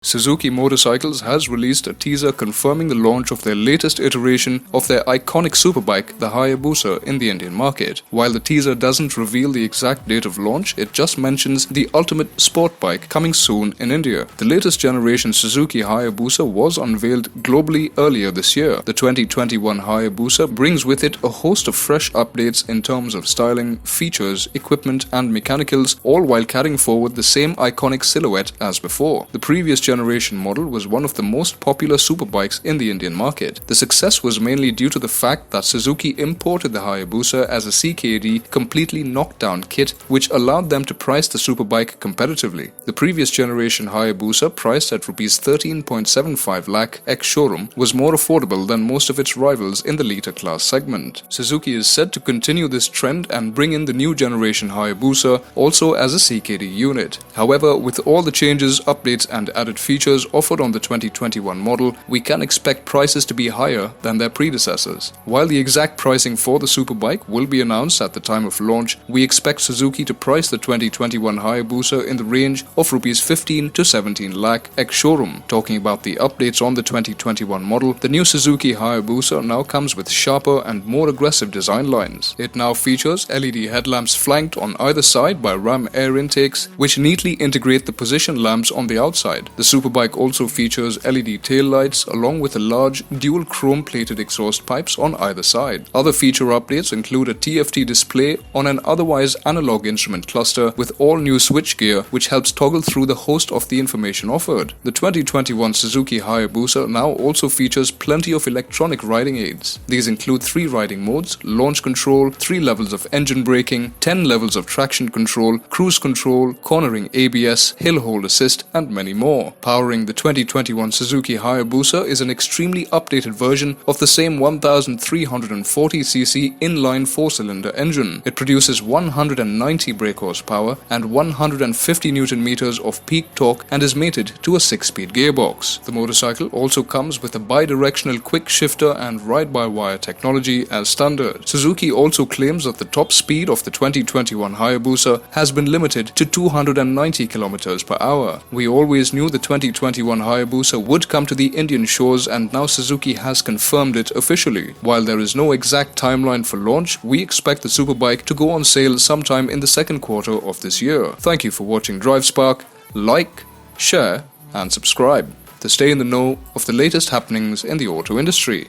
Suzuki Motorcycles has released a teaser confirming the launch of their latest iteration of their iconic superbike, the Hayabusa, in the Indian market. While the teaser doesn't reveal the exact date of launch, it just mentions the ultimate sport bike coming soon in India. The latest generation Suzuki Hayabusa was unveiled globally earlier this year. The 2021 Hayabusa brings with it a host of fresh updates in terms of styling, features, equipment and mechanicals, all while carrying forward the same iconic silhouette as before. The previous generation model was one of the most popular superbikes in the Indian market. The success was mainly due to the fact that Suzuki imported the Hayabusa as a CKD completely knockdown kit, which allowed them to price the superbike competitively. The previous generation Hayabusa, priced at Rs 13.75 lakh ex-showroom, was more affordable than most of its rivals in the liter class segment. Suzuki is said to continue this trend and bring in the new generation Hayabusa also as a CKD unit. However, with all the changes, updates and added features offered on the 2021 model, we can expect prices to be higher than their predecessors. While the exact pricing for the superbike will be announced at the time of launch, we expect Suzuki to price the 2021 Hayabusa in the range of Rs 15 to 17 lakh ex-showroom. Talking about the updates on the 2021 model, the new Suzuki Hayabusa now comes with sharper and more aggressive design lines. It now features LED headlamps flanked on either side by ram air intakes, which neatly integrate the position lamps on the outside. The superbike also features LED tail lights along with a large dual chrome-plated exhaust pipes on either side. Other feature updates include a TFT display on an otherwise analog instrument cluster with all new switchgear, which helps toggle through the host of the information offered. The 2021 Suzuki Hayabusa now also features plenty of electronic riding aids. These include 3 riding modes, launch control, 3 levels of engine braking, 10 levels of traction control, cruise control, cornering ABS, hill hold assist, and many more. Powering the 2021 Suzuki Hayabusa is an extremely updated version of the same 1340cc inline 4-cylinder engine. It produces 190 brake horsepower and 150 Nm of peak torque and is mated to a 6-speed gearbox. The motorcycle also comes with a bi-directional quick shifter and ride-by-wire technology as standard. Suzuki also claims that the top speed of the 2021 Hayabusa has been limited to 290 km per hour. We always knew the 2021 Hayabusa would come to the Indian shores, and now Suzuki has confirmed it officially. While there is no exact timeline for launch, we expect the superbike to go on sale sometime in the second quarter of this year. Thank you for watching DriveSpark. Like, share and subscribe to stay in the know of the latest happenings in the auto industry.